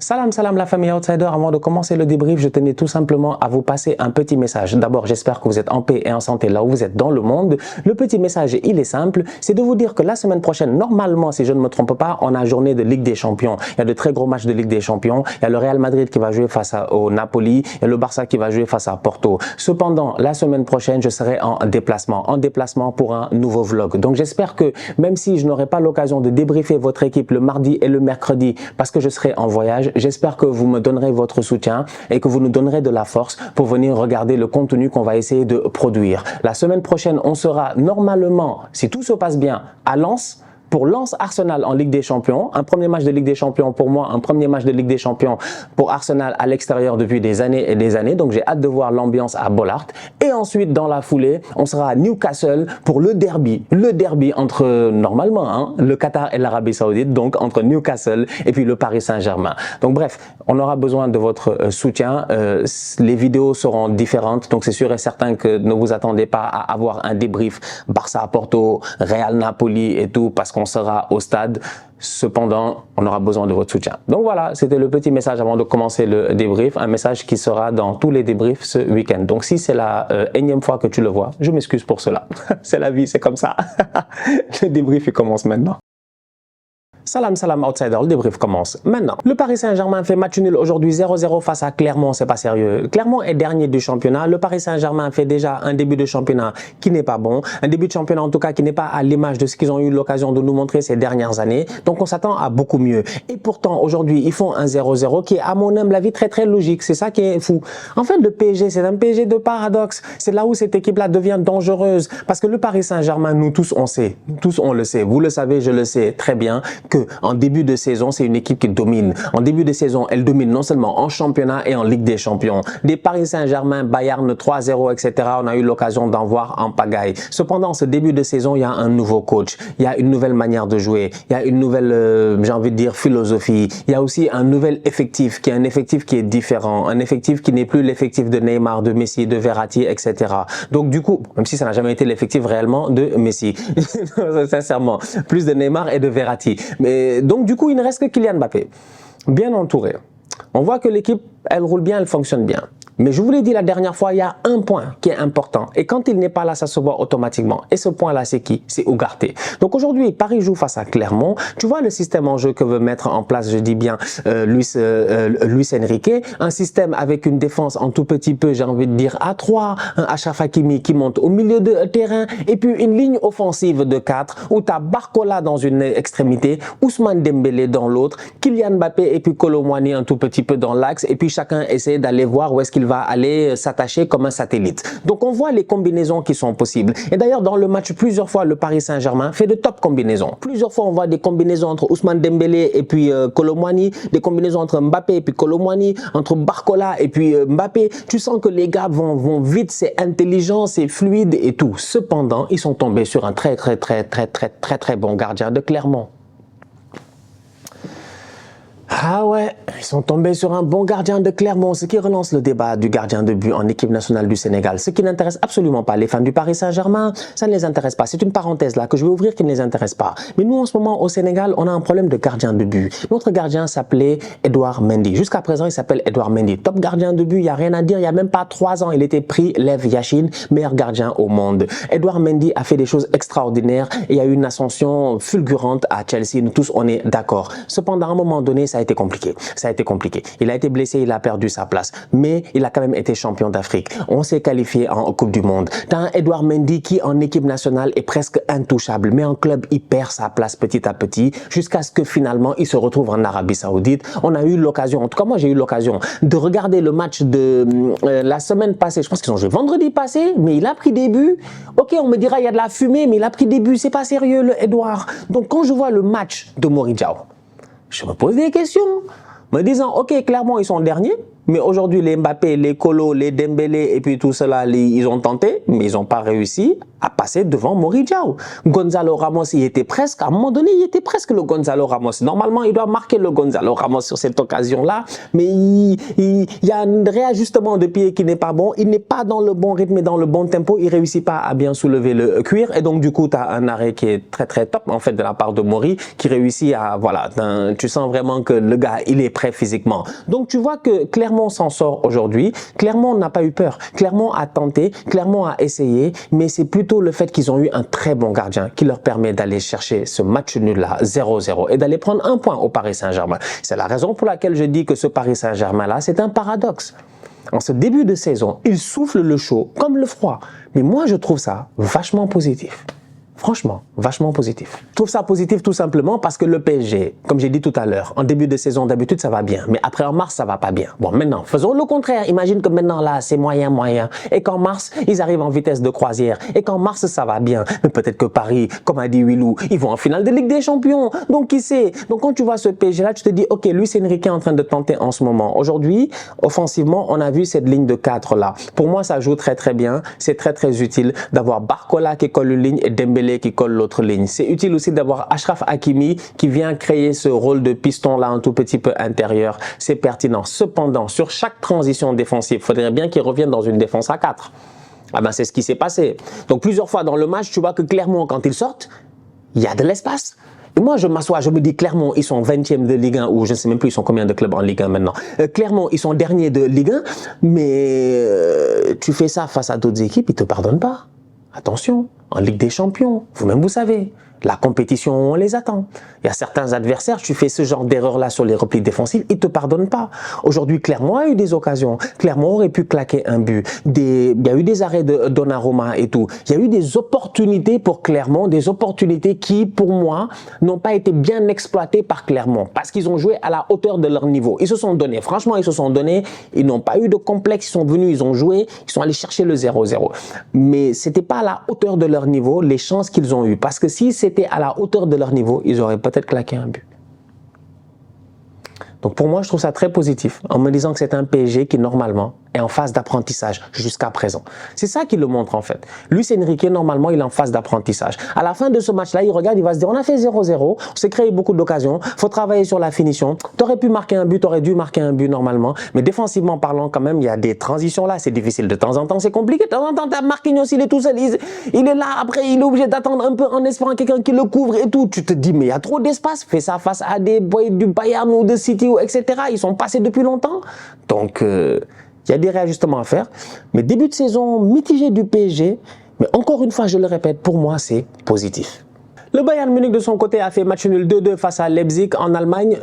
Salam salam la famille Outsider, avant de commencer le débrief, je tenais tout simplement à vous passer un petit message. D'abord, j'espère que vous êtes en paix et en santé là où vous êtes dans le monde. Le petit message, il est simple, c'est de vous dire que la semaine prochaine, normalement, si je ne me trompe pas, on a journée de Ligue des Champions. Il y a de très gros matchs de Ligue des Champions. Il y a le Real Madrid qui va jouer face au Napoli et le Barça qui va jouer face à Porto. Cependant, la semaine prochaine, je serai en déplacement pour un nouveau vlog. Donc j'espère que même si je n'aurai pas l'occasion de débriefer votre équipe le mardi et le mercredi parce que je serai en voyage, j'espère que vous me donnerez votre soutien et que vous nous donnerez de la force pour venir regarder le contenu qu'on va essayer de produire. La semaine prochaine, on sera normalement, si tout se passe bien, à Lens, pour Lens Arsenal en Ligue des Champions. Un premier match de Ligue des Champions pour moi, un premier match de Ligue des Champions pour Arsenal à l'extérieur depuis des années et des années. Donc j'ai hâte de voir l'ambiance à Bollaert. Et ensuite, dans la foulée, on sera à Newcastle pour le derby entre, normalement, le Qatar et l'Arabie Saoudite, donc entre Newcastle et puis le Paris Saint-Germain. Donc bref, on aura besoin de votre soutien. Les vidéos seront différentes, donc c'est sûr et certain que ne vous attendez pas à avoir un débrief Barça-Porto, Real-Napoli et tout, parce qu'on sera au stade. Cependant, on aura besoin de votre soutien. Donc voilà, c'était le petit message avant de commencer le débrief, un message qui sera dans tous les débriefs ce week-end. Donc si c'est la énième fois que tu le vois, je m'excuse pour cela. C'est la vie, c'est comme ça. Le débrief, il commence maintenant. Salam salam Outsider, le débrief commence maintenant. Le Paris Saint-Germain fait match nul aujourd'hui 0-0 face à Clermont, c'est pas sérieux. Clermont est dernier du championnat. Le Paris Saint-Germain fait déjà un début de championnat qui n'est pas bon. Un début de championnat en tout cas qui n'est pas à l'image de ce qu'ils ont eu l'occasion de nous montrer ces dernières années. Donc on s'attend à beaucoup mieux. Et pourtant aujourd'hui ils font un 0-0 qui est à mon humble avis très logique. C'est ça qui est fou. En fait le PSG c'est un PSG de paradoxe. C'est là où cette équipe là devient dangereuse. Parce que le Paris Saint-Germain, nous tous on sait. Tous on le sait. Vous le savez, je le sais très bien que en début de saison, c'est une équipe qui domine. En début de saison, elle domine non seulement en championnat et en Ligue des Champions. Des Paris Saint-Germain, Bayern 3-0, etc. On a eu l'occasion d'en voir en pagaille. Cependant, ce début de saison, il y a un nouveau coach. Il y a une nouvelle manière de jouer. Il y a une nouvelle, j'ai envie de dire, philosophie. Il y a aussi un nouvel effectif, qui est un effectif qui est différent. Un effectif qui n'est plus l'effectif de Neymar, de Messi, de Verratti, etc. Donc du coup, même si ça n'a jamais été l'effectif réellement de Messi, sincèrement, plus de Neymar et de Verratti. Mais donc du coup, il ne reste que Kylian Mbappé, bien entouré. On voit que l'équipe, elle roule bien, elle fonctionne bien. Mais je vous l'ai dit la dernière fois, il y a un point qui est important. Et quand il n'est pas là, ça se voit automatiquement. Et ce point-là, c'est qui? C'est Ugarte. Donc aujourd'hui, Paris joue face à Clermont. Tu vois le système en jeu que veut mettre en place, je dis bien, Luis Enrique. Un système avec une défense en tout petit peu, j'ai envie de dire, à 3. Un Achraf Hakimi qui monte au milieu de terrain. Et puis une ligne offensive de 4 où tu as Barcola dans une extrémité, Ousmane Dembélé dans l'autre, Kylian Mbappé et puis Kolo Muani un tout petit peu dans l'axe. Et puis chacun essaie d'aller voir où est-ce qu'il va aller s'attacher comme un satellite. Donc on voit les combinaisons qui sont possibles. Et d'ailleurs dans le match, plusieurs fois le Paris Saint-Germain fait de top combinaisons. Plusieurs fois on voit des combinaisons entre Ousmane Dembélé et puis Kolo Muani, des combinaisons entre Mbappé et puis Kolo Muani, entre Barcola et puis Mbappé. Tu sens que les gars vont vite, c'est intelligent, c'est fluide et tout. Cependant, ils sont tombés sur un très bon gardien de Clermont. Ah ouais, ils sont tombés sur un bon gardien de Clermont, ce qui relance le débat du gardien de but en équipe nationale du Sénégal. Ce qui n'intéresse absolument pas les fans du Paris Saint-Germain, ça ne les intéresse pas. C'est une parenthèse là que je vais ouvrir qui ne les intéresse pas. Mais nous en ce moment au Sénégal, on a un problème de gardien de but. Notre gardien s'appelait Edouard Mendy. Jusqu'à présent, il s'appelle Edouard Mendy. Top gardien de but, il n'y a rien à dire. Il n'y a même pas 3 ans, il était pris Lev Yachine, meilleur gardien au monde. Edouard Mendy a fait des choses extraordinaires et il y a eu une ascension fulgurante à Chelsea. Nous tous, on est d'accord. Cependant, à un moment donné, ça a été compliqué. Ça a été compliqué. Il a été blessé, il a perdu sa place. Mais il a quand même été champion d'Afrique. On s'est qualifié en Coupe du Monde. T'as un Edouard Mendy qui, en équipe nationale, est presque intouchable. Mais en club, il perd sa place petit à petit jusqu'à ce que finalement, il se retrouve en Arabie Saoudite. On a eu l'occasion, en tout cas moi j'ai eu l'occasion de regarder le match de la semaine passée. Je pense qu'ils ont joué vendredi passé, mais il a pris des buts. Ok, on me dira il y a de la fumée, mais il a pris des buts. C'est pas sérieux le Edouard. Donc quand je vois le match de Mori Diaw, je me pose des questions, me disant, ok, clairement, ils sont derniers, Mais aujourd'hui, les Mbappé, les Kolo, les Dembélé et puis tout cela, ils ont tenté, mais ils n'ont pas réussi à passer devant Mori Diaw. Gonzalo Ramos, il était presque, à un moment donné, il était presque le Gonzalo Ramos. Normalement, il doit marquer le Gonzalo Ramos sur cette occasion-là, mais il y a un réajustement de pied qui n'est pas bon. Il n'est pas dans le bon rythme et dans le bon tempo. Il ne réussit pas à bien soulever le cuir. Et donc, du coup, tu as un arrêt qui est très, très top, en fait, de la part de Mori, qui réussit à, voilà, tu sens vraiment que le gars, il est prêt physiquement. Donc, tu vois que Clermont s'en sort aujourd'hui. Clermont n'a pas eu peur. Clermont a tenté, Clermont a essayé, mais c'est plutôt le fait qu'ils ont eu un très bon gardien qui leur permet d'aller chercher ce match nul-là, 0-0, et d'aller prendre un point au Paris Saint-Germain. C'est la raison pour laquelle je dis que ce Paris Saint-Germain-là, c'est un paradoxe. En ce début de saison, il souffle le chaud comme le froid. Mais moi, je trouve ça vachement positif. Franchement, vachement positif. Je trouve ça positif tout simplement parce que le PSG, comme j'ai dit tout à l'heure, en début de saison, d'habitude, ça va bien. Mais après, en mars, ça va pas bien. Bon, maintenant, faisons le contraire. Imagine que maintenant, là, c'est moyen, moyen. Et qu'en mars, ils arrivent en vitesse de croisière. Et qu'en mars, ça va bien. Mais peut-être que Paris, comme a dit Willou, ils vont en finale de Ligue des Champions. Donc, qui sait? Donc, quand tu vois ce PSG-là, tu te dis, OK, Luis Enrique est en train de tenter en ce moment. Aujourd'hui, offensivement, on a vu cette ligne de 4 là. Pour moi, ça joue très, très bien. C'est très, très utile d'avoir Barcola qui colle une ligne et Dembélé qui colle l'autre ligne. C'est utile aussi d'avoir Achraf Hakimi qui vient créer ce rôle de piston là un tout petit peu intérieur. C'est pertinent. Cependant, sur chaque transition défensive, il faudrait bien qu'il revienne dans une défense à 4. Ah ben c'est ce qui s'est passé. Donc plusieurs fois dans le match, tu vois que Clermont, quand ils sortent, il y a de l'espace. Et moi, je m'assois, je me dis, Clermont, ils sont 20e de Ligue 1, ou je ne sais même plus, ils sont combien de clubs en Ligue 1 maintenant. Clermont, ils sont derniers de Ligue 1, mais tu fais ça face à d'autres équipes, ils ne te pardonnent pas. Attention, en Ligue des Champions, vous-même vous savez, la compétition, on les attend. Il y a certains adversaires, tu fais ce genre d'erreur-là sur les replis défensifs, ils ne te pardonnent pas. Aujourd'hui, Clermont a eu des occasions. Clermont aurait pu claquer un but. Il y a eu des arrêts de Donnarumma et tout. Il y a eu des opportunités pour Clermont, des opportunités qui, pour moi, n'ont pas été bien exploitées par Clermont parce qu'ils ont joué à la hauteur de leur niveau. Ils se sont donnés, franchement, ils se sont donnés. Ils n'ont pas eu de complexe, ils sont venus, ils ont joué, ils sont allés chercher le 0-0. Mais c'était pas à la hauteur de leur niveau les chances qu'ils ont eues. Parce que si c'était à la hauteur de leur niveau, ils auraient peut-être claqué un but. Donc pour moi, je trouve ça très positif en me disant que c'est un PSG qui normalement est en phase d'apprentissage jusqu'à présent. C'est ça qui le montre en fait. Luis Enrique, normalement, il est en phase d'apprentissage. À la fin de ce match-là, il regarde, il va se dire, on a fait 0-0, on s'est créé beaucoup d'occasions, il faut travailler sur la finition. Tu aurais pu marquer un but, tu aurais dû marquer un but normalement, mais défensivement parlant quand même, il y a des transitions là, c'est difficile. De temps en temps, c'est compliqué. De temps en temps, tu as Marquinhos, il est tout seul, il est là, après, il est obligé d'attendre un peu en espérant quelqu'un qui le couvre et tout. Tu te dis, mais il y a trop d'espace, fais ça face à des boys du Bayern ou de City, etc. Ils sont passés depuis longtemps. Donc, il y a des réajustements à faire. Mais début de saison mitigé du PSG. Mais encore une fois, je le répète, pour moi, c'est positif. Le Bayern Munich, de son côté, a fait match nul 2-2 face à Leipzig en Allemagne.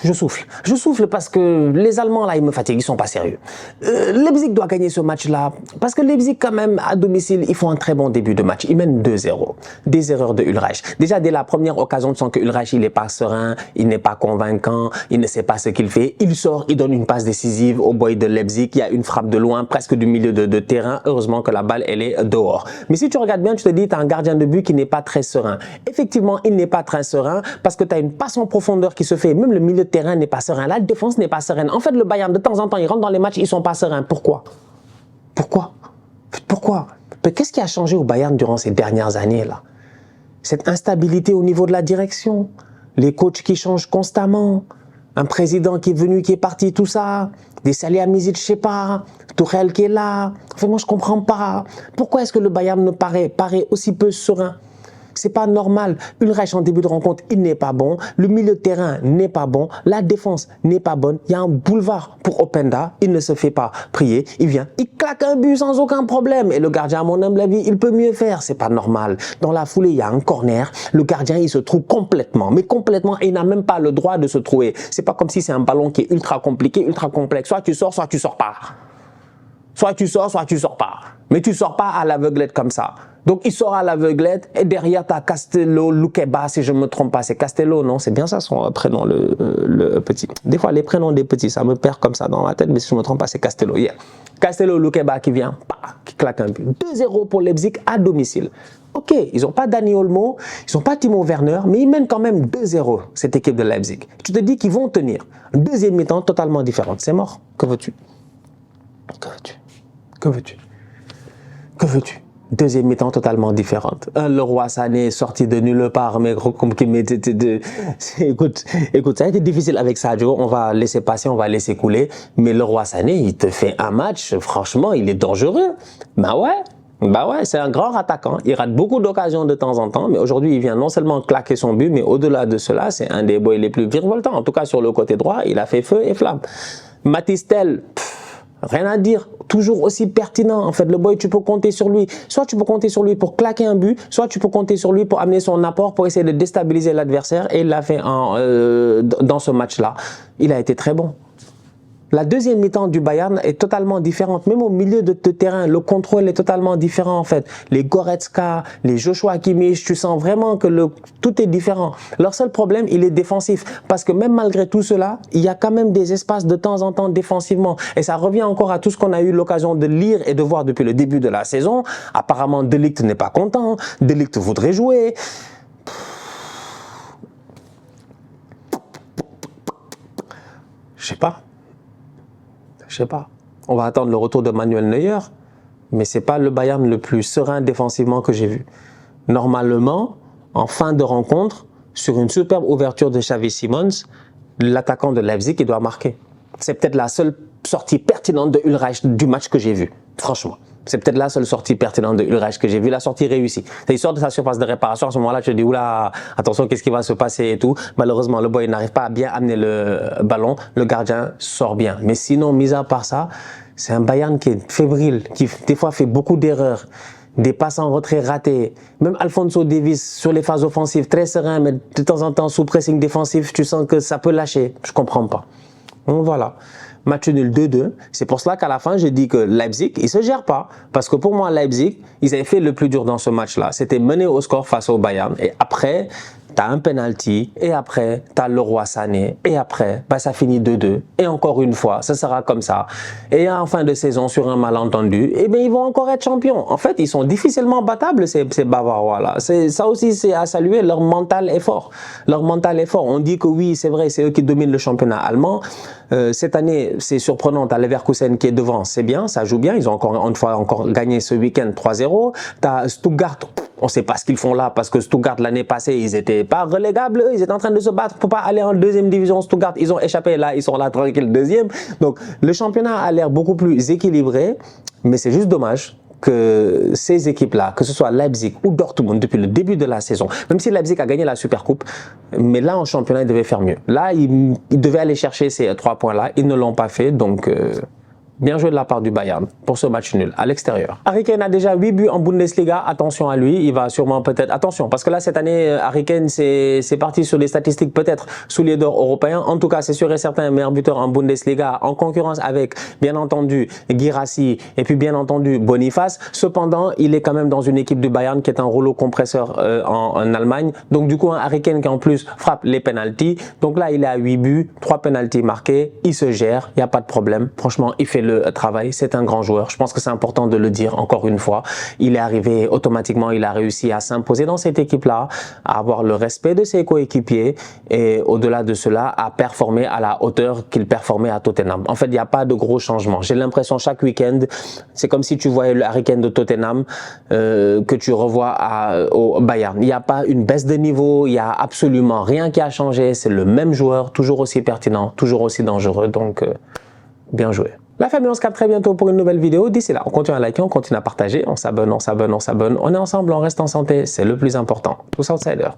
Je souffle parce que les Allemands là ils me fatiguent, ils sont pas sérieux. Leipzig doit gagner ce match là parce que Leipzig quand même à domicile ils font un très bon début de match, ils mènent 2-0. Des erreurs de Ulreich. Déjà dès la première occasion tu sens que Ulreich il n'est pas serein, il n'est pas convaincant, il ne sait pas ce qu'il fait. Il sort, il donne une passe décisive au boy de Leipzig, il y a une frappe de loin presque du milieu de terrain. Heureusement que la balle elle est dehors. Mais si tu regardes bien tu te dis tu as un gardien de but qui n'est pas très serein. Effectivement il n'est pas très serein parce que tu as une passe en profondeur qui se fait, même le milieu de terrain n'est pas serein, la défense n'est pas sereine. En fait, le Bayern, de temps en temps, ils rentrent dans les matchs, ils sont pas sereins. Pourquoi? Mais qu'est-ce qui a changé au Bayern durant ces dernières années-là? Cette instabilité au niveau de la direction, les coachs qui changent constamment, un président qui est venu, qui est parti, tout ça, des Salihamidzic, je sais pas, Tuchel qui est là. Enfin, moi, je comprends pas. Pourquoi est-ce que le Bayern ne paraît aussi peu serein? C'est pas normal. Ulreich en début de rencontre, il n'est pas bon. Le milieu de terrain n'est pas bon. La défense n'est pas bonne. Il y a un boulevard pour Openda. Il ne se fait pas prier. Il vient, il claque un but sans aucun problème. Et le gardien, à mon humble avis, il peut mieux faire. C'est pas normal. Dans la foulée, il y a un corner. Le gardien, il se trouve complètement. Mais complètement. Et il n'a même pas le droit de se trouver. C'est pas comme si c'est un ballon qui est ultra compliqué, ultra complexe. Soit tu sors pas. Soit tu sors pas. Mais tu sors pas à l'aveuglette comme ça. Donc, il sort à l'aveuglette et derrière, tu as Castello, Lukeba, si je ne me trompe pas. C'est Castello, non? C'est bien ça son prénom, le petit. Des fois, les prénoms des petits, ça me perd comme ça dans ma tête, mais si je ne me trompe pas, c'est Castello. Yeah. Castello, Lukeba qui vient, qui claque un but. 2-0 pour Leipzig à domicile. Ok, ils n'ont pas Dani Olmo, ils n'ont pas Timo Werner, mais ils mènent quand même 2-0, cette équipe de Leipzig. Tu te dis qu'ils vont tenir. Deuxième mi-temps totalement différente. C'est mort. Que veux-tu? Que veux-tu? Que veux-tu? Que veux-tu? Deuxième mi-temps totalement différente. Leroy Sané sorti de nulle part, mais écoute, ça a été difficile avec Sadio. On va laisser passer, on va laisser couler. Mais Leroy Sané, il te fait un match, franchement, il est dangereux. Bah ouais, c'est un grand attaquant. Il rate beaucoup d'occasions de temps en temps, mais aujourd'hui, il vient non seulement claquer son but, mais au-delà de cela, c'est un des boys les plus virevoltants. En tout cas, sur le côté droit, il a fait feu et flamme. Mathys Tel, rien à dire, toujours aussi pertinent. En fait, le boy, tu peux compter sur lui. Soit tu peux compter sur lui pour claquer un but, soit tu peux compter sur lui pour amener son apport, pour essayer de déstabiliser l'adversaire. Et il l'a fait dans ce match-là. Il a été très bon. La deuxième mi-temps du Bayern est totalement différente. Même au milieu de terrain, le contrôle est totalement différent en fait. Les Goretzka, les Joshua Kimmich, tu sens vraiment que tout est différent. Leur seul problème, il est défensif. Parce que même malgré tout cela, il y a quand même des espaces de temps en temps défensivement. Et ça revient encore à tout ce qu'on a eu l'occasion de lire et de voir depuis le début de la saison. Apparemment, De Ligt n'est pas content. De Ligt voudrait jouer. Je sais pas. On va attendre le retour de Manuel Neuer, mais c'est pas le Bayern le plus serein défensivement que j'ai vu. Normalement, en fin de rencontre, sur une superbe ouverture de Xavi Simons, l'attaquant de Leipzig, il doit marquer. C'est peut-être la seule sortie pertinente de Ulreich du match que j'ai vu, franchement. C'est peut-être la seule sortie pertinente de Ulreich que j'ai vu, la sortie réussie. Il sort de sa surface de réparation, à ce moment-là, tu te dis, oula, attention, qu'est-ce qui va se passer et tout. Malheureusement, le boy n'arrive pas à bien amener le ballon, le gardien sort bien. Mais sinon, mis à part ça, c'est un Bayern qui est fébrile, qui des fois fait beaucoup d'erreurs, des passes en retrait ratés. Même Alphonso Davies, sur les phases offensives, très serein, mais de temps en temps, sous pressing défensif, tu sens que ça peut lâcher. Je comprends pas. Donc voilà. Match nul 2-2. C'est pour cela qu'à la fin, j'ai dit que Leipzig, ils ne se gèrent pas. Parce que pour moi, Leipzig, ils avaient fait le plus dur dans ce match-là. C'était mener au score face au Bayern. Et après, tu as un penalty. Et après, tu as Leroy Sané. Et après, ça finit 2-2. Et encore une fois, ça sera comme ça. Et en fin de saison, sur un malentendu, ils vont encore être champions. En fait, ils sont difficilement battables, ces Bavarois-là. Ça aussi, c'est à saluer. Leur mental est fort. Leur mental est fort. On dit que oui, c'est vrai, c'est eux qui dominent le championnat allemand. Cette année, c'est surprenant. Tu as Leverkusen qui est devant. C'est bien, ça joue bien. Ils ont encore gagné ce week-end 3-0. Tu as Stuttgart. On ne sait pas ce qu'ils font là parce que Stuttgart, l'année passée, ils n'étaient pas relégables. Ils étaient en train de se battre pour pas aller en deuxième division. Stuttgart, ils ont échappé là. Ils sont là tranquilles, deuxième. Donc, le championnat a l'air beaucoup plus équilibré. Mais c'est juste dommage que ces équipes-là, que ce soit Leipzig ou Dortmund depuis le début de la saison, même si Leipzig a gagné la Supercoupe, mais là en championnat, ils devaient faire mieux. Là, ils devaient aller chercher ces 3 points-là. Ils ne l'ont pas fait, donc bien joué de la part du Bayern pour ce match nul à l'extérieur. Harry Kane a déjà 8 buts en Bundesliga. Attention à lui, il va sûrement peut-être... Attention, parce que là, cette année, Harry Kane, c'est parti sur les statistiques peut-être souliers d'or européens. En tout cas, c'est sûr et certain, meilleur buteur en Bundesliga, en concurrence avec, bien entendu, Guirassy et puis bien entendu, Boniface. Cependant, il est quand même dans une équipe du Bayern qui est un rouleau compresseur en Allemagne. Donc du coup, un Harry Kane qui en plus frappe les pénaltys. Donc là, il est à 8 buts, 3 pénaltys marqués. Il se gère, il n'y a pas de problème. Franchement, il fait le travail, c'est un grand joueur. Je pense que c'est important de le dire encore une fois. Il est arrivé automatiquement, il a réussi à s'imposer dans cette équipe-là, à avoir le respect de ses coéquipiers et au-delà de cela, à performer à la hauteur qu'il performait à Tottenham. En fait, il n'y a pas de gros changements. J'ai l'impression chaque week-end, c'est comme si tu voyais le Harry Kane de Tottenham que tu revois au Bayern. Il n'y a pas une baisse de niveau, il n'y a absolument rien qui a changé. C'est le même joueur, toujours aussi pertinent, toujours aussi dangereux. Donc, bien joué. La famille, on se capte très bientôt pour une nouvelle vidéo. D'ici là, on continue à liker, on continue à partager, on s'abonne. On est ensemble, on reste en santé, c'est le plus important. Tous outsiders.